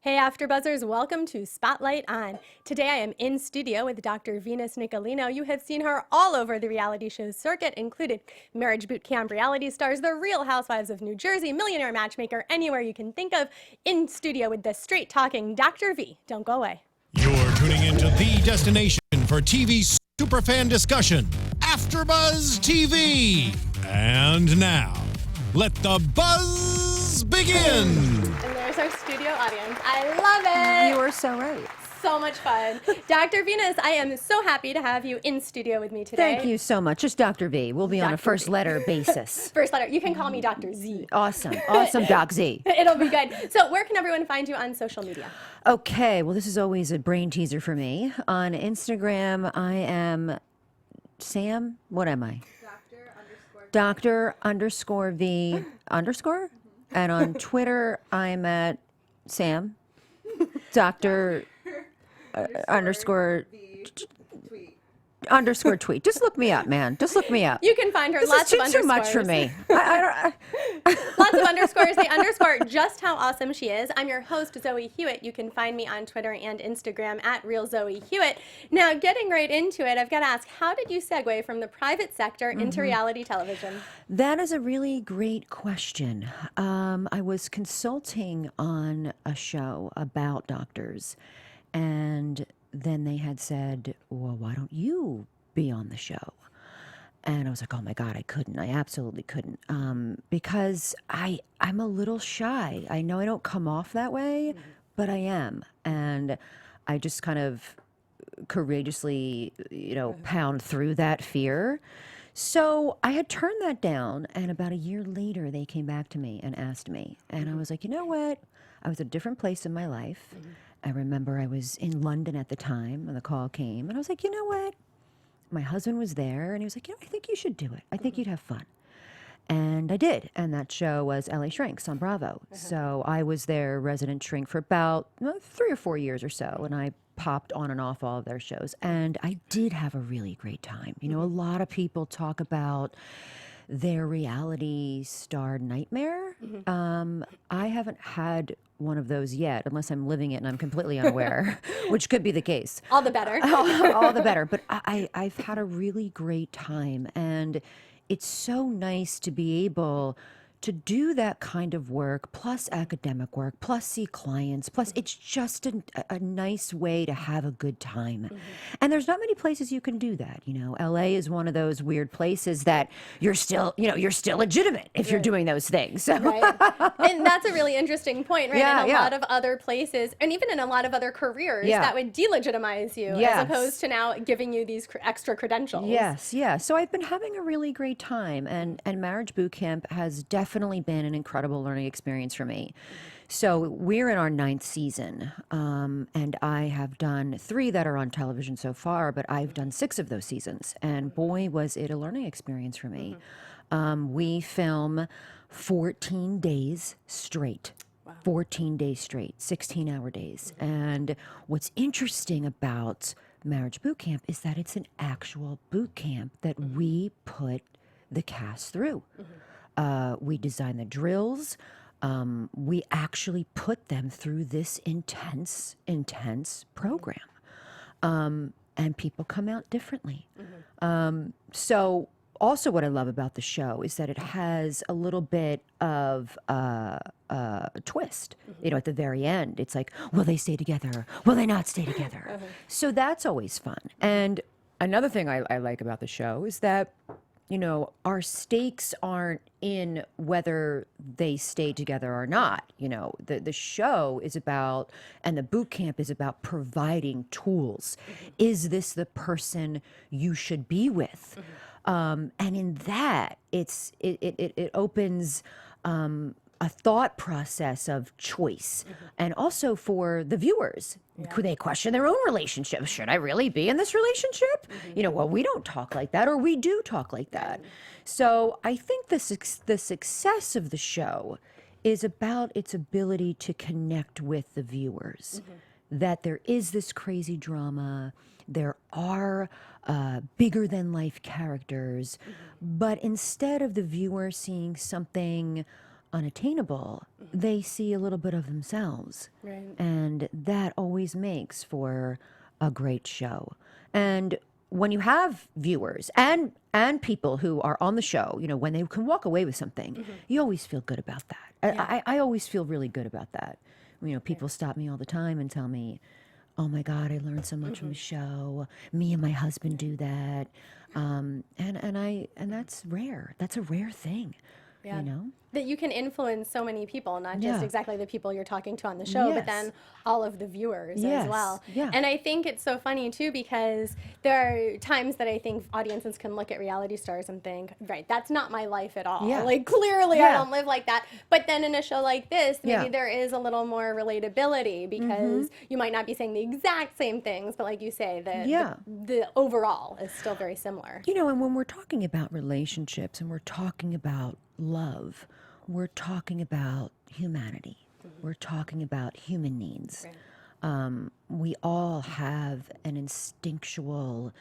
Hey AfterBuzzers, welcome to Spotlight On. Today I am in studio with Dr. Venus Nicolino. You have seen her all over the reality show circuit, including Marriage Boot Camp Reality Stars, The Real Housewives of New Jersey, Millionaire Matchmaker, anywhere you can think of. In studio with the straight-talking Dr. V. Don't go away. You're tuning into the destination for TV superfan discussion, AfterBuzz TV. And now, let the buzz begin. And there's our studio audience. I love it. You are so right. So much fun. Dr. Venus, I am so happy to have you in studio with me today. Thank you so much. Just Dr. V. We'll be on a first letter basis. First letter. You can call me Dr. Z. Awesome. Awesome, Doc Z. It'll be good. So where can everyone find you on social media? Okay. Well, this is always a brain teaser for me. On Instagram, I am Sam. What am I? Dr. underscore V underscore. And on Twitter, I'm at Sam. Dr. underscore tweet. Just look me up, man. Just look me up. You can find her This lots is of too underscores. much for me. Lots of underscores. They underscore just how awesome she is. I'm your host, Zoe Hewitt. You can find me on Twitter and Instagram at RealZoeHewitt. Now, getting right into it, I've got to ask, how did you segue from the private sector into reality television? That is a really great question. I was consulting on a show about doctors, and then they had said, well, why don't you be on the show? And I was like, oh my God, I couldn't. I absolutely couldn't. Because I'm a little shy. I know I don't come off that way, but I am. And I just kind of courageously, pound through that fear. So I had turned that down, and about a year later, they came back to me and asked me. And I was like, you know what? I was at a different place in my life. I remember I was in London at the time when the call came, and I was like, you know what? My husband was there, and he was like, I think you should do it. I think you'd have fun. And I did, and that show was LA Shrinks on Bravo. So I was their resident shrink for about 3 or 4 years or so, and I popped on and off all of their shows. And I did have a really great time. A lot of people talk about their reality star nightmare. I haven't had one of those yet, unless I'm living it and I'm completely unaware, which could be the case. All the better. All the better. But I've had a really great time, and it's so nice to be able to do that kind of work, plus academic work, plus see clients, plus it's just a nice way to have a good time. And there's not many places you can do that. LA is one of those weird places that you're still legitimate if you're doing those things. Right. And that's a really interesting point, right? Yeah, in a lot of other places, and even in a lot of other careers, that would delegitimize you as opposed to now giving you these extra credentials. Yes, yeah. So I've been having a really great time, and Marriage Boot Camp has definitely been an incredible learning experience for me. So we're in our 9th season, and I have done 3 that are on television so far, but I've done 6 of those seasons, and boy, was it a learning experience for me. We film 14 days straight. 14 days straight, 16-hour days. And what's interesting about Marriage Boot Camp is that it's an actual boot camp that we put the cast through. We design the drills. We actually put them through this intense program. And people come out differently. So also what I love about the show is that it has a little bit of a twist. At the very end, it's like, will they stay together? Will they not stay together? So that's always fun. And another thing I like about the show is that our stakes aren't in whether they stay together or not. The show is about, and the boot camp is about providing tools. Is this the person you should be with? And in that, it opens a thought process of choice, and also for the viewers. Could they question their own relationship? Should I really be in this relationship? Well, we don't talk like that, or we do talk like that. So I think the success of the show is about its ability to connect with the viewers. That there is this crazy drama, there are bigger than life characters, but instead of the viewer seeing something unattainable, they see a little bit of themselves. Right. And that always makes for a great show. And when you have viewers and people who are on the show, you know, when they can walk away with something, you always feel good about that. I always feel really good about that. You know, people stop me all the time and tell me, oh my God, I learned so much from the show. Me and my husband do that. And that's rare. That's a rare thing. Yeah. You know? That you can influence so many people, not just Yeah. exactly the people you're talking to on the show, but Yes. then all of the viewers Yes. as well. Yeah. And I think it's so funny too, because there are times that I think audiences can look at reality stars and think, right, that's not my life at all. Yeah. Like clearly I Yeah. don't live like that. But then in a show like this, maybe Yeah. there is a little more relatability, because you might not be saying the exact same things, but like you say, Yeah. the overall is still very similar. You know, and when we're talking about relationships and we're talking about love, we're talking about humanity. We're talking about human needs. We all have an instinctual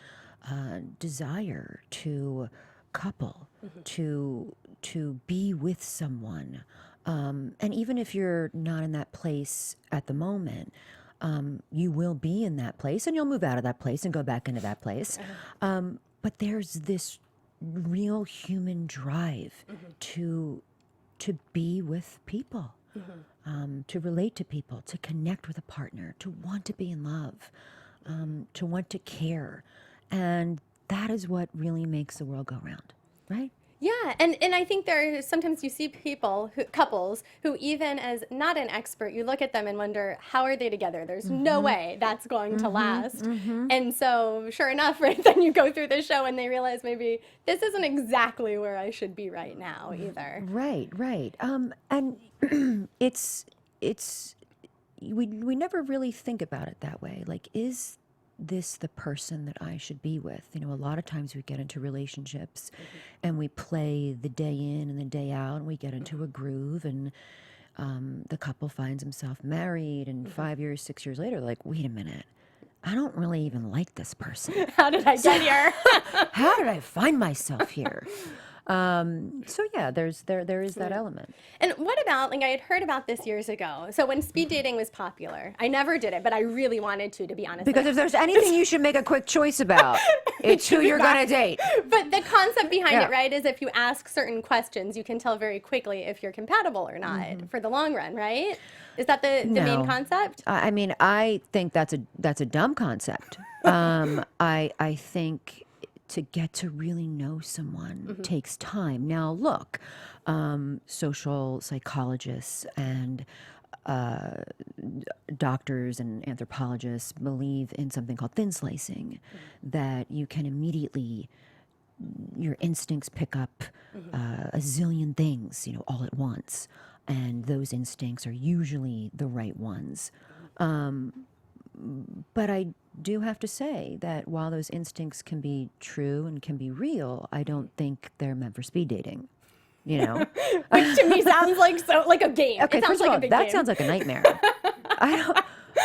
desire to couple, to be with someone. And even if you're not in that place at the moment, you will be in that place, and you'll move out of that place and go back into that place. But there's this real human drive to be with people, to relate to people, to connect with a partner, to want to be in love, to want to care. And that is what really makes the world go round, right? Yeah, and I think there are sometimes you see couples who, even as not an expert, you look at them and wonder, how are they together? There's no way that's going to last. And so sure enough, right, then you go through the show and they realize maybe this isn't exactly where I should be right now either. Right. And we never really think about it that way. Like, is this the person that I should be with? You know, a lot of times we get into relationships and we play the day in and the day out, and we get into a groove, and the couple finds himself married, and 5 years, 6 years later, like, wait a minute, I don't really even like this person. How did I get here? How did I find myself here? So yeah, there is that element. And what about, like, I had heard about this years ago. So when speed dating was popular, I never did it, but I really wanted to be honest. Because if there's anything you should make a quick choice about, it's who you're going to date. But the concept behind Yeah. it, right, is if you ask certain questions, you can tell very quickly if you're compatible or not for the long run, right? Is that the main No. concept? I mean, I think that's a dumb concept. I think to get to really know someone takes time. Now, look, social psychologists and doctors and anthropologists believe in something called thin slicing, that you can immediately, your instincts pick up a zillion things, you know, all at once. And those instincts are usually the right ones. But I do have to say that while those instincts can be true and can be real, I don't think they're meant for speed dating. You know? Which to me sounds like a game. Okay, It sounds first of like all, a big that game. sounds like a nightmare.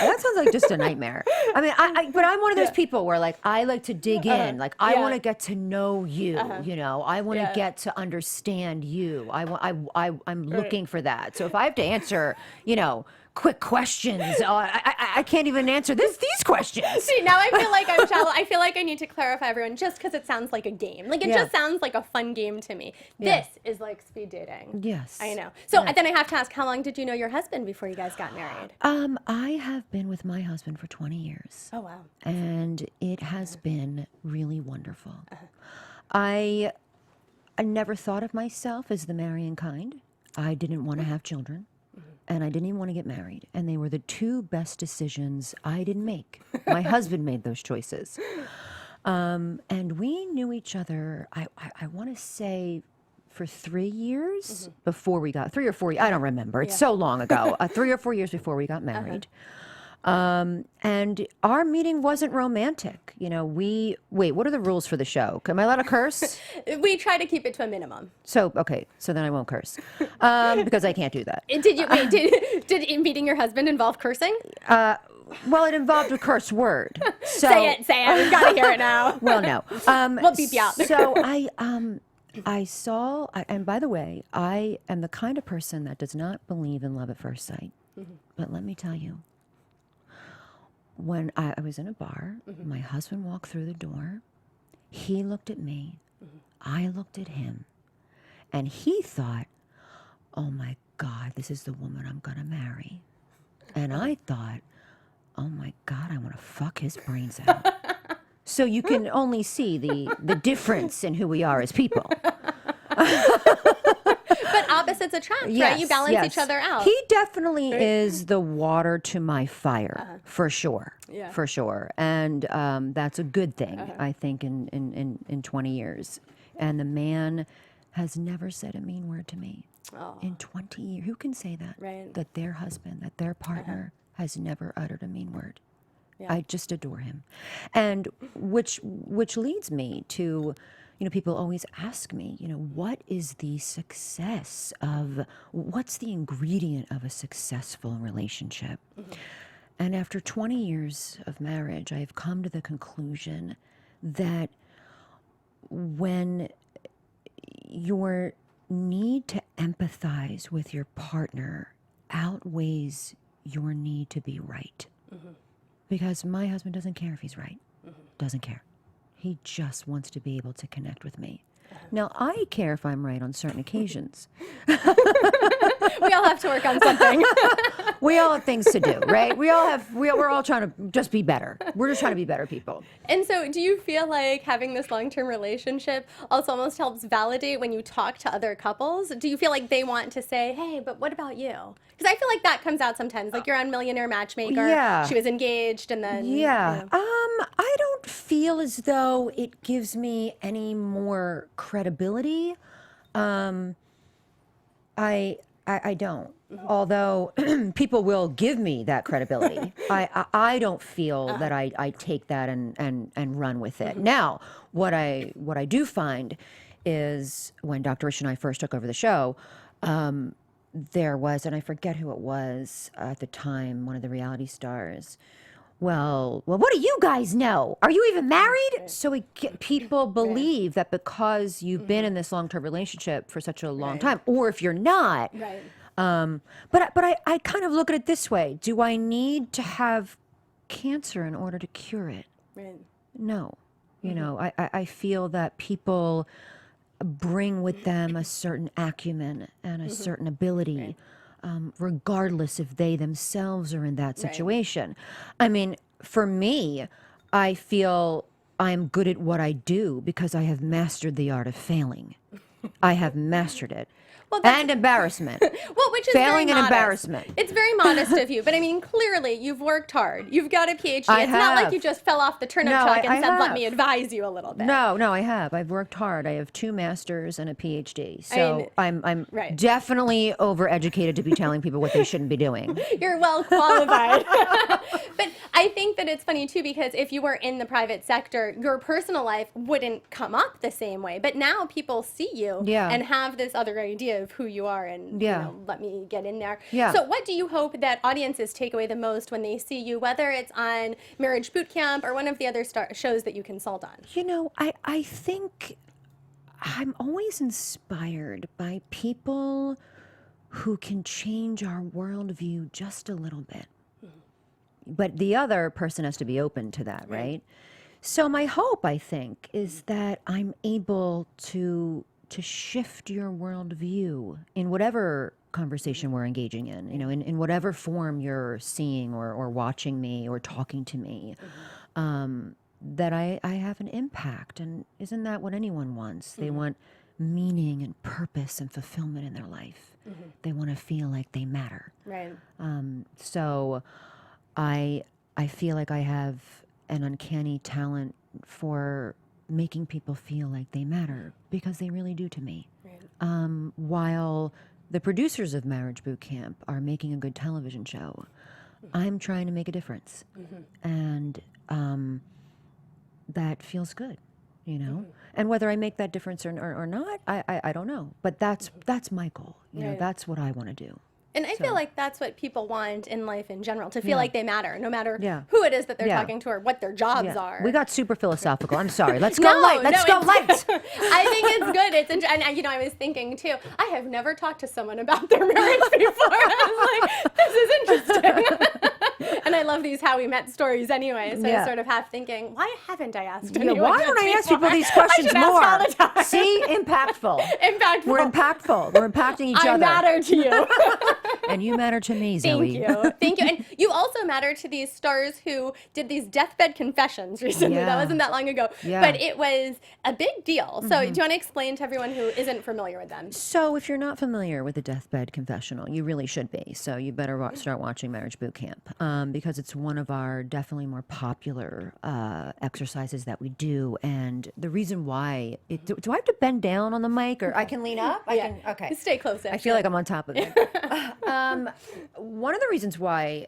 That sounds like just a nightmare. I mean, but I'm one of those people where, like, I like to dig in. Like, I want to get to know you. You know, I want to get to understand you. I'm looking for that. So if I have to answer, you know, quick questions, I can't even answer these questions. See, now I feel like I'm shallow. I feel like I need to clarify everyone, just because it sounds like a game. Like, it Yeah. just sounds like a fun game to me. Yeah. This is like speed dating. Yes. I know. So then I have to ask, how long did you know your husband before you guys got married? I have been with my husband for 20 years. Oh, wow. And it has been really wonderful. I never thought of myself as the marrying kind. I didn't want to have children, and I didn't even want to get married. And they were the two best decisions I didn't make. My husband made those choices. And we knew each other, I want to say, for 3 years before we got, 3 or 4, I don't remember. It's so long ago. 3 or 4 years before we got married. And our meeting wasn't romantic. You know, wait, what are the rules for the show? Am I allowed to curse? We try to keep it to a minimum. So then I won't curse. Because I can't do that. Did meeting your husband involve cursing? Well, it involved a curse word. So, Say it. We've got to hear it now. Well, no. We'll beep you out. So I saw, and by the way, I am the kind of person that does not believe in love at first sight. But let me tell you, when I was in a bar, my husband walked through the door, he looked at me, I looked at him, and he thought, oh my God, this is the woman I'm going to marry. And I thought, oh my God, I want to fuck his brains out. So you can only see the difference in who we are as people. But opposites attract, right? You balance each other out. He definitely is the water to my fire, for sure. Yeah. For sure. And that's a good thing, I think, in 20 years. And the man has never said a mean word to me. Oh. In 20 years. Who can say that? Right. That their husband, that their partner has never uttered a mean word. Yeah. I just adore him. And which leads me to, people always ask me, what is the success of, what's the ingredient of a successful relationship? And after 20 years of marriage, I've come to the conclusion that when your need to empathize with your partner outweighs your need to be right. Because my husband doesn't care if he's right. Doesn't care. He just wants to be able to connect with me. Now, I care if I'm right on certain occasions. We all have to work on something. We all have things to do, right? We're all trying to just be better. We're just trying to be better people. And so do you feel like having this long-term relationship also almost helps validate when you talk to other couples? Do you feel like they want to say, hey, but what about you? Because I feel like that comes out sometimes. Like you're on Millionaire Matchmaker. Yeah. She was engaged and then. Yeah. I don't feel as though it gives me any more credibility. I don't. Although people will give me that credibility, I don't feel that I take that and run with it. Now, what I do find is when Dr. Rich and I first took over the show, there was, and I forget who it was at the time, one of the reality stars. Well, what do you guys know? Are you even married? So people believe that because you've been in this long-term relationship for such a long time, or if you're not. Right. But I kind of look at it this way. Do I need to have cancer in order to cure it? Right. No. I feel that people bring with them a certain acumen and a certain ability. Regardless if they themselves are in that situation. I mean, for me, I feel I'm good at what I do because I have mastered the art of failing. I have mastered it. And embarrassment. Well, which is failing very and modest. embarrassment. It's very modest of you, but I mean, clearly you've worked hard. You've got a PhD. It's not like you just fell off the turnip truck and said, "Let me advise you a little bit." No, I have. I've worked hard. I have 2 masters and a PhD. So I'm definitely overeducated to be telling people what they shouldn't be doing. You're well qualified. But I think that it's funny too because if you were in the private sector, your personal life wouldn't come up the same way. But now people see you and have this other idea of who you are and let me get in there. So what do you hope that audiences take away the most when they see you, whether it's on Marriage Boot Camp or one of the other shows that you consult on? I think I'm always inspired by people who can change our worldview just a little bit. But the other person has to be open to that, right? So my hope, I think, is that I'm able to shift your worldview in whatever conversation we're engaging in, in whatever form you're seeing or watching me or talking to me, that I have an impact. And isn't that what anyone wants? They want meaning and purpose and fulfillment in their life. They want to feel like they matter. Right. So I feel like I have an uncanny talent for making people feel like they matter because they really do to me. Right. While the producers of Marriage Boot Camp are making a good television show, I'm trying to make a difference. And that feels good, And whether I make that difference or not, I don't know. But that's my goal. That's what I want to do. And I feel like that's what people want in life in general, to feel like they matter, no matter Yeah. who it is that they're Yeah. talking to or what their jobs are. We got super philosophical. I'm sorry. Let's go No, light. Let's no, go light. I think it's good. And you know, I was thinking too, I have never talked to someone about their marriage before. I was like, this is interesting. And I love these how we met stories anyway. So I was sort of half thinking, why haven't I asked anyone Why this don't I ask before? people these I questions should ask more? all the time. See, impactful. Impactful. We're impactful. We're impacting each I other. matter to you. And you matter to me, Zoe. Thank you. And you also matter to these stars who did these deathbed confessions recently. Yeah. That wasn't that long ago. Yeah. But it was a big deal. So do you want to explain to everyone who isn't familiar with them? So if you're not familiar with the deathbed confessional, you really should be. So you better start watching Marriage Boot Camp because it's one of our definitely more popular exercises that we do. And the reason why, do I have to bend down on the mic or I can lean up? Okay. Stay close. I feel like I'm on top of it. One of the reasons why,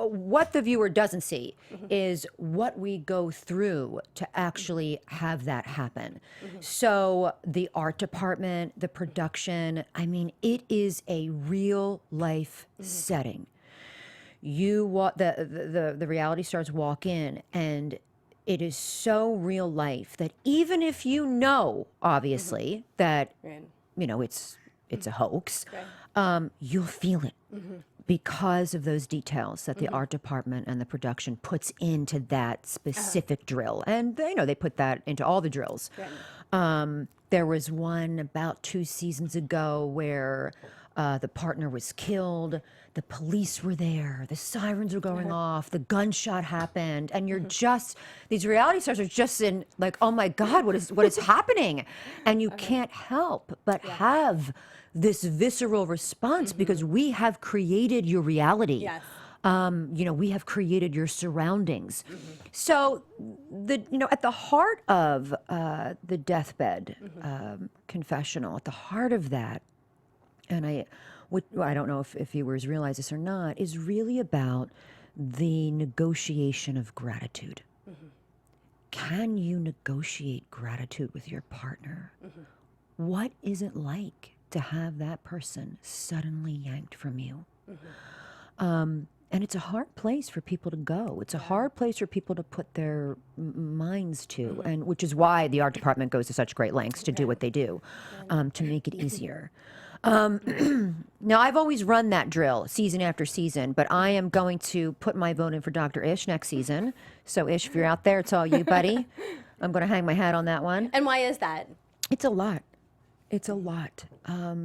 what the viewer doesn't see is what we go through to actually have that happen. So the art department, the production, I mean, it is a real life setting. The reality stars walk in and it is so real life that even if you know, obviously, that, you know, it's a hoax, you'll feel it because of those details that the art department and the production puts into that specific drill. And they put that into all the drills. There was one about 2 seasons ago where the partner was killed. The police were there. The sirens were going off. The gunshot happened. And you're these reality stars are just in like, oh my God, what is happening? And you can't help but have this visceral response because we have created your reality. Yes. We have created your surroundings. So at the heart of the deathbed confessional, at the heart of that, and I don't know if viewers realize this or not, is really about the negotiation of gratitude. Can you negotiate gratitude with your partner? What is it like to have that person suddenly yanked from you? And it's a hard place for people to go. It's a hard place for people to put their minds to, and which is why the art department goes to such great lengths to do what they do, to make it easier. Now, I've always run that drill season after season, but I am going to put my vote in for Dr. Ish next season. So, Ish, if you're out there, it's all you, buddy. I'm going to hang my hat on that one. And why is that? It's a lot. It's a lot. I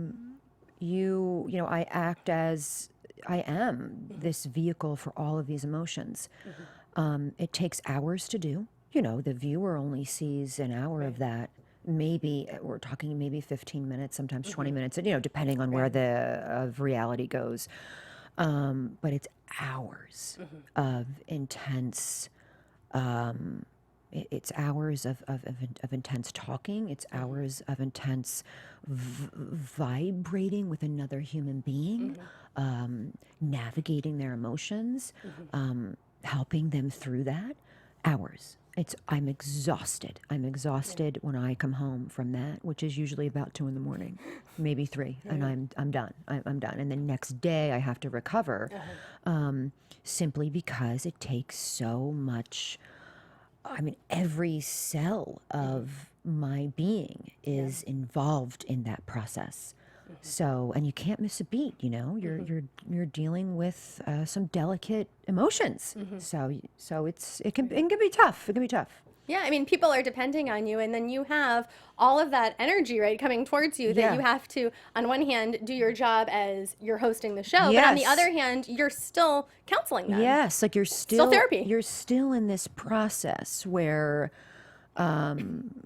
act as I am this vehicle for all of these emotions. It takes hours to do. The viewer only sees an hour of that. Maybe we're talking maybe 15 minutes, sometimes 20 minutes, depending on where the reality goes. But it's hours of intense. It's hours of intense talking. It's hours of intense vibrating with another human being, navigating their emotions, helping them through that. Hours. I'm exhausted. I'm exhausted when I come home from that, which is usually about 2 a.m, maybe 3, and I'm done. I'm done. And the next day I have to recover, simply because it takes so much. I mean, every cell of my being is involved in that process. So, and you can't miss a beat. You're dealing with some delicate emotions. So it can be tough. It can be tough. Yeah, I mean, people are depending on you, and then you have all of that energy, right, coming towards you that you have to, on one hand, do your job as you're hosting the show, but on the other hand, you're still counseling them. Yes, like you're still therapy. You're still in this process where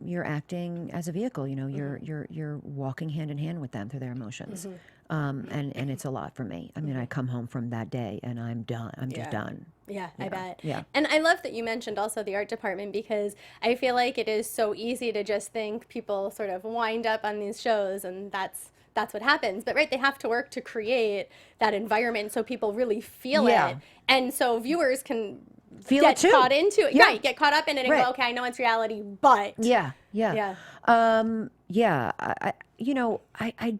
you're acting as a vehicle. You're walking hand in hand with them through their emotions, and it's a lot for me. I mean, I come home from that day and I'm done. I'm just done. Yeah, I bet. Yeah. And I love that you mentioned also the art department, because I feel like it is so easy to just think people sort of wind up on these shows and that's what happens. But they have to work to create that environment so people really feel it. And so viewers can get caught into it. Right, get caught up in it and go, okay, I know it's reality, but. Yeah. I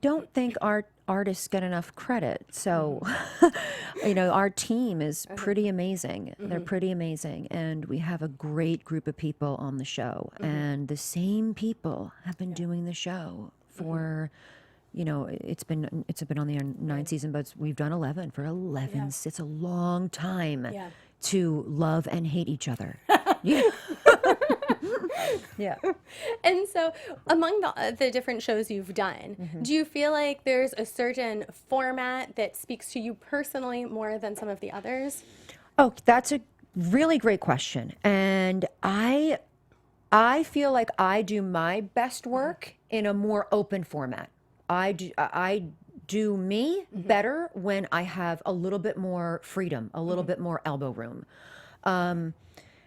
don't think art artists get enough credit. So, our team is pretty amazing. They're pretty amazing. And we have a great group of people on the show. And the same people have been doing the show for, it's been on the 9th season, but we've done 11 for 11. Yeah. It's a long time Yeah. to love and hate each other. Yeah. Yeah. And so, among the different shows you've done, do you feel like there's a certain format that speaks to you personally more than some of the others? Oh, that's a really great question. And I feel like I do my best work in a more open format. I do me better when I have a little bit more freedom, a little bit more elbow room.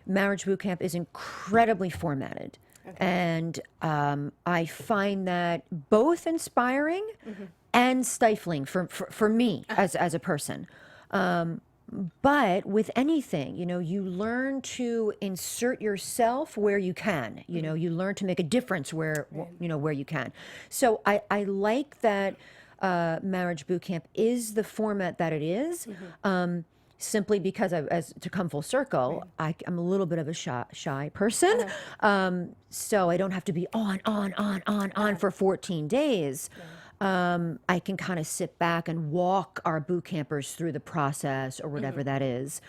Marriage Boot Camp is incredibly formatted. And I find that both inspiring and stifling for me as a person. But with anything, you learn to insert yourself where you can. You learn to make a difference where you can. So I like that Marriage Boot Camp is the format that it is. Simply because as to come full circle, I'm a little bit of a shy person. So I don't have to be on for 14 days. I can kind of sit back and walk our boot campers through the process or whatever that is.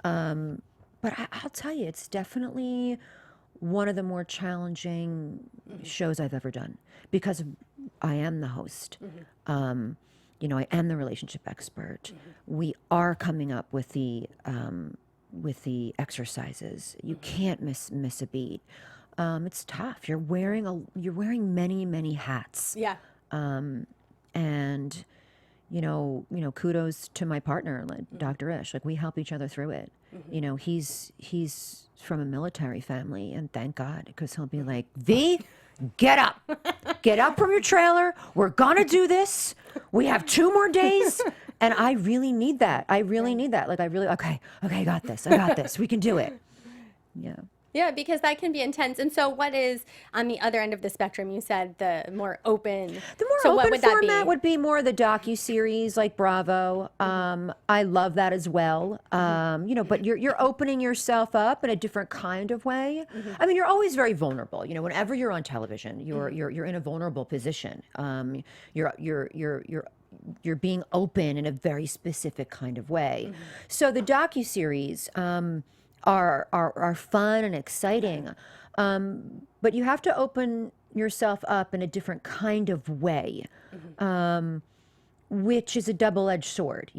But I'll tell you, it's definitely one of the more challenging shows I've ever done because I am the host. I am the relationship expert. We are coming up with the exercises. You can't miss a beat. It's tough. You're wearing many hats. Yeah. And kudos to my partner, like Dr. Ish. Like we help each other through it. He's from a military family, and thank God, because he'll be like, V, get up from your trailer. We're gonna do this. We have 2 more days. And I really need that. Like okay, I got this. We can do it. Yeah. Yeah, because that can be intense. And so what is on the other end of the spectrum? You said the more open. The more so open what would format that be? would be more the docu-series like Bravo. I love that as well. But you're opening yourself up in a different kind of way. I mean, you're always very vulnerable. Whenever you're on television, you're in a vulnerable position. You're being open in a very specific kind of way. So the docu-series are fun and exciting, but you have to open yourself up in a different kind of way, which is a double-edged sword,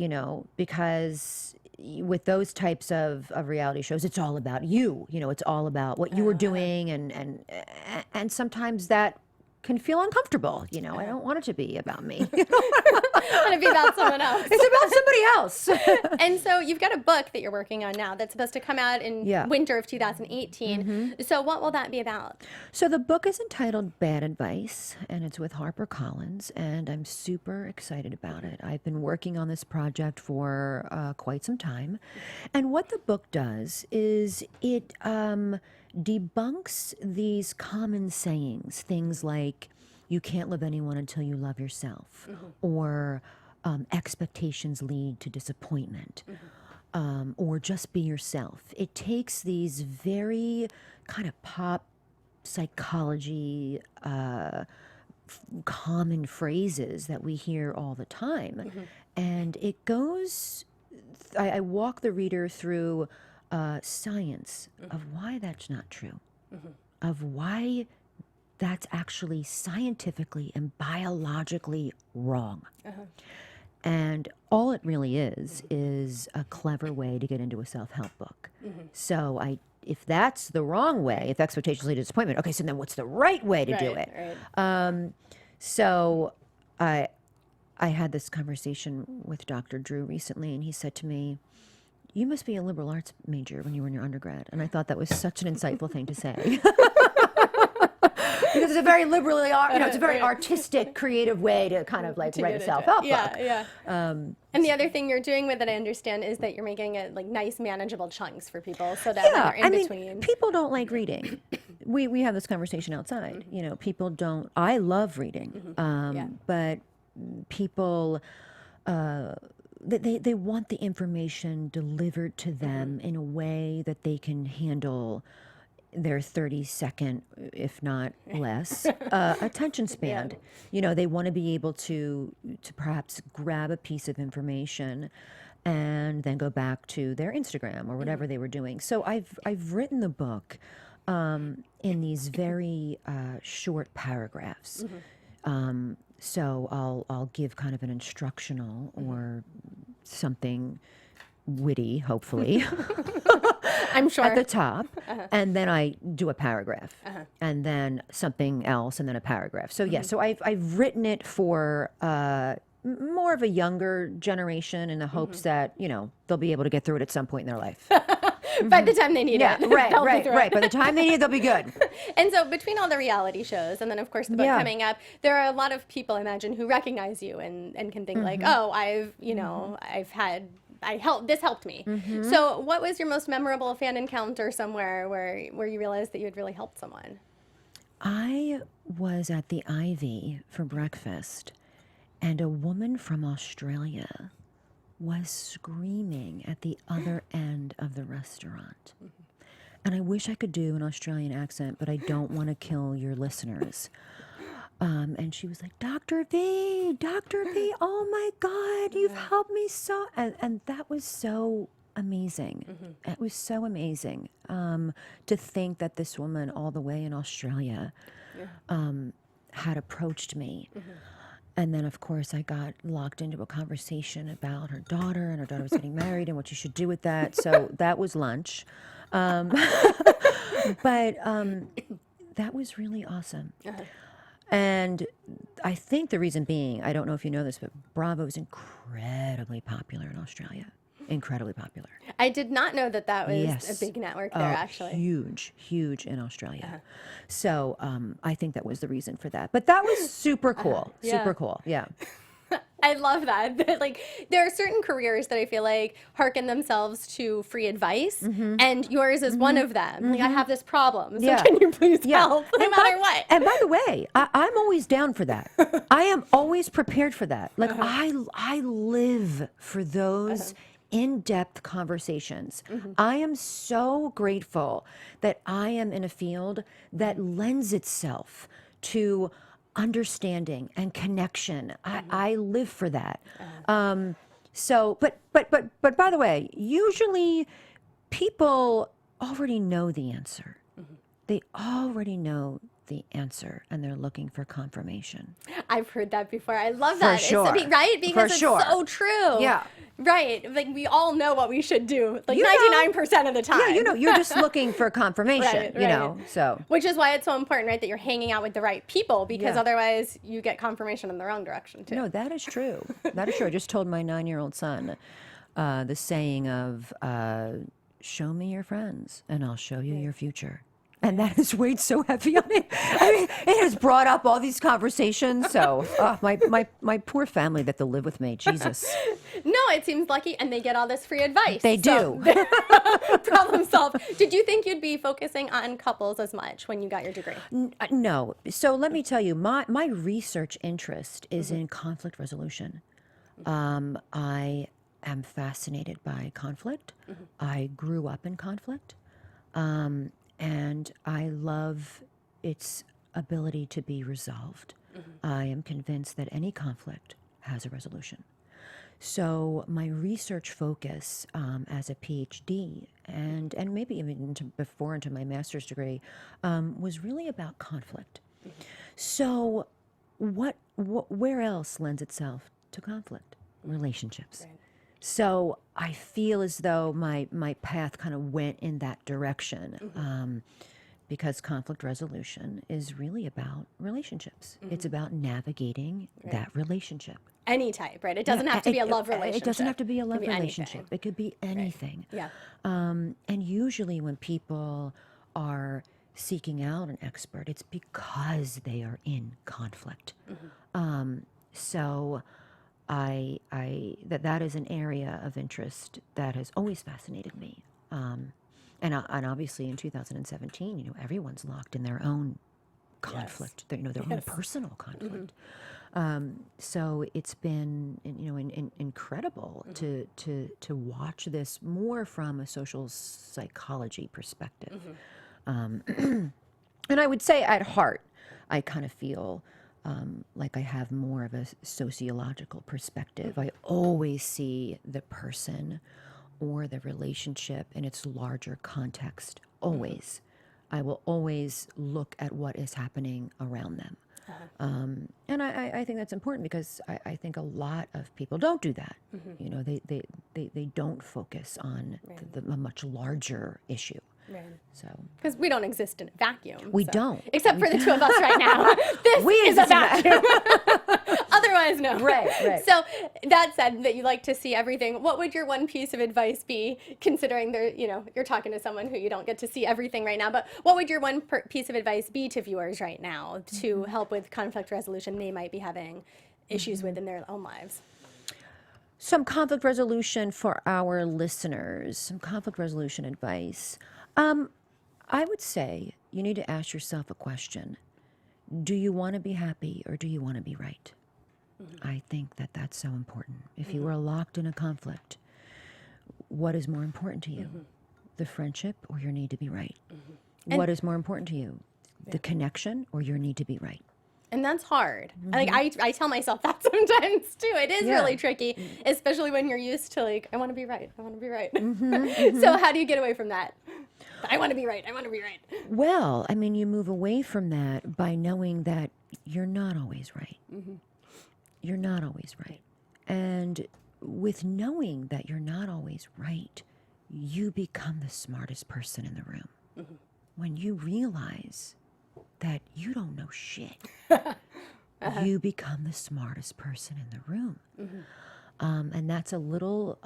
because with those types of reality shows, it's all about you. It's all about what you were doing, and sometimes that can feel uncomfortable. I don't want it to be about me. I want to be about someone else. It's about somebody else. And so you've got a book that you're working on now that's supposed to come out in winter of 2018. So what will that be about? So the book is entitled Bad Advice, and it's with HarperCollins, and I'm super excited about it. I've been working on this project for quite some time. And what the book does is it debunks these common sayings, things like, you can't love anyone until you love yourself, or expectations lead to disappointment, or just be yourself. It takes these very kind of pop psychology common phrases that we hear all the time, and it goes, I walk the reader through science of why that's not true, of why that's actually scientifically and biologically wrong. And all it really is a clever way to get into a self-help book. So if that's the wrong way, if expectations lead to disappointment, okay, so then what's the right way to do it? So I had this conversation with Dr. Drew recently, and he said to me, you must be a liberal arts major when you were in your undergrad. And I thought that was such an insightful thing to say. Because it's a very liberally, it's a very artistic, creative way to kind of like write a self-help book. Yeah. And the other thing you're doing with it, I understand, is that you're making it like nice, manageable chunks for people, so that when you're in between. People don't like reading. We have this conversation outside. People don't. I love reading, but people, they want the information delivered to them in a way that they can handle their 30-second, if not less, attention span. You know, they want to be able to perhaps grab a piece of information and then go back to their Instagram or whatever they were doing. So I've written the book in these very short paragraphs. So I'll give kind of an instructional or something witty, hopefully, I'm sure. at the top, and then I do a paragraph, and then something else, and then a paragraph. So yeah, so I've written it for more of a younger generation in the hopes that, you know, they'll be able to get through it at some point in their life. By the time they need it. They'll be through it. By the time they need it, they'll be good. And so between all the reality shows and then of course the book coming up, there are a lot of people, I imagine, who recognize you and can think like, oh, I've, you know, this helped me. So what was your most memorable fan encounter somewhere where you realized that you had really helped someone? I was at the Ivy for breakfast, and a woman from Australia was screaming at the other end of the restaurant. And I wish I could do an Australian accent, but I don't want to kill your listeners. And she was like, Dr. V, oh my God, you've helped me so. And that was so amazing. It was so amazing to think that this woman all the way in Australia had approached me. And then, of course, I got locked into a conversation about her daughter, and her daughter was getting married and what she should do with that. So that was lunch. But that was really awesome. And I think the reason being, I don't know if you know this, but Bravo is incredibly popular in Australia. Incredibly popular. I did not know that was a big network there, actually. Huge in Australia. So I think that was the reason for that. But that was super cool. Super cool. Yeah. I love that. Like, there are certain careers that I feel like hearken themselves to free advice, and yours is one of them. Like, I have this problem, so can you please help, no matter what? And by the way, I'm always down for that. I am always prepared for that. Like, I live for those in-depth conversations. I am so grateful that I am in a field that lends itself to understanding and connection. I live for that. So, but by the way, usually people already know the answer. They already know the answer, and they're looking for confirmation. I've heard that before. I love that. For sure. Right? Because it's so true. Yeah. Right. Like, we all know what we should do, like 99% of the time. Yeah, you know, you're just looking for confirmation, you know, so. Which is why it's so important, right, that you're hanging out with the right people, because otherwise you get confirmation in the wrong direction, too. No, that is true. That is true. I just told my 9-year-old son the saying of, show me your friends and I'll show you your future. And that has weighed so heavy on it. I mean, it has brought up all these conversations. So my poor family that they live with me, Jesus. No, it seems lucky, and they get all this free advice. They do. Problem solved. Did you think you'd be focusing on couples as much when you got your degree? No. So let me tell you, my research interest is in conflict resolution. I am fascinated by conflict. I grew up in conflict. And I love its ability to be resolved. I am convinced that any conflict has a resolution. So my research focus as a PhD, and maybe even into my master's degree, was really about conflict. So where else lends itself to conflict? Relationships. Right. So I feel as though my path kind of went in that direction, because conflict resolution is really about relationships. It's about navigating that relationship. Any type, right? It doesn't have to be a love relationship. It doesn't have to be a love relationship. It could be anything. Right. Yeah. And usually when people are seeking out an expert, it's because they are in conflict. So that is an area of interest that has always fascinated me. And obviously in 2017, you know, everyone's locked in their own conflict, their own personal conflict. So it's been, incredible to watch this more from a social psychology perspective. And I would say at heart, I kind of feel like I have more of a sociological perspective. I always see the person or the relationship in its larger context. Always. I will always look at what is happening around them. And I think that's important because I think a lot of people don't do that. They don't focus on the much larger issue. Right. So Because we don't exist in a vacuum. we don't. Except for the two of us right now. This is a vacuum. Otherwise, no. Right. So that said, that you like to see everything. What would your one piece of advice be, considering you're talking to someone who you don't get to see everything right now? But what would your one piece of advice be to viewers right now to help with conflict resolution they might be having issues with in their own lives? Some conflict resolution for our listeners. Some conflict resolution advice. I would say you need to ask yourself a question. Do you want to be happy or do you want to be right? I think that that's so important. If you are locked in a conflict, what is more important to you? The friendship or your need to be right? What is more important to you? The connection or your need to be right? And that's hard. Like I tell myself that sometimes too. It is really tricky, especially when you're used to I want to be right. I want to be right. So how do you get away from that? I want to be right. I want to be right. Well, you move away from that by knowing that you're not always right. You're not always right. And with knowing that you're not always right, you become the smartest person in the room. When you realize that you don't know shit, you become the smartest person in the room. And that's a little,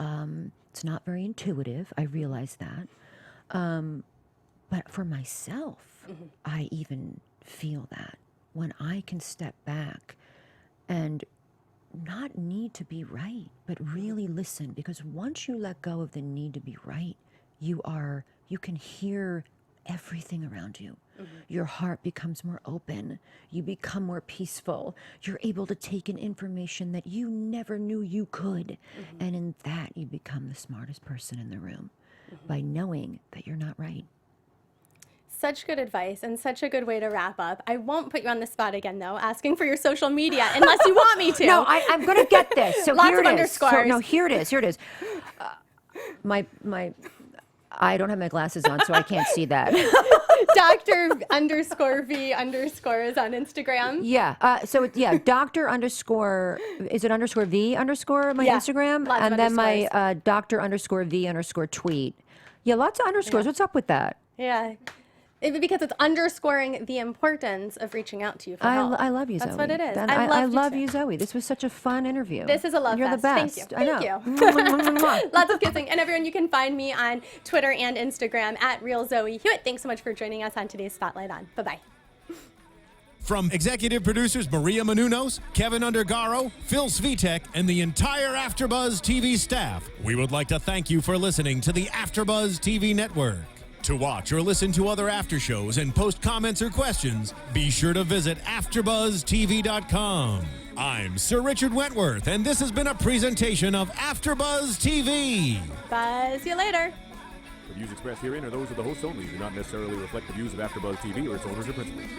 it's not very intuitive. I realize that. But for myself, I even feel that when I can step back and not need to be right, but really listen, because once you let go of the need to be right, you can hear everything around you. Your heart becomes more open. You become more peaceful. You're able to take in information that you never knew you could. And in that, you become the smartest person in the room by knowing that you're not right. Such good advice and such a good way to wrap up. I won't put you on the spot again, though, asking for your social media unless you want me to. No, I'm going to get this. So Lots here of it is. underscores. So, no, here it is. I don't have my glasses on, so I can't see that. Dr._V_ is on Instagram. Yeah. Doctor underscore, is it underscore V underscore my Instagram? Lots of and then my underscores. Dr_V_ tweet. Yeah, lots of underscores. What's up with that? Yeah. Because it's underscoring the importance of reaching out to you for help. I love you, That's Zoe. what it is. I love you, Zoe. This was such a fun interview. This is a love You're fest. the best. Thank you. I know. Thank you. Lots of kissing. And everyone, you can find me on Twitter and Instagram at RealZoeHewitt. Thanks so much for joining us on today's Spotlight On. Bye-bye. From executive producers Maria Menounos, Kevin Undergaro, Phil Svitek, and the entire AfterBuzz TV staff, we would like to thank you for listening to the AfterBuzz TV network. To watch or listen to other after shows and post comments or questions, be sure to visit AfterBuzzTV.com. I'm Sir Richard Wentworth, and this has been a presentation of AfterBuzz TV. Buzz you later. The views expressed herein are those of the hosts only, do not necessarily reflect the views of AfterBuzz TV or its owners or principals.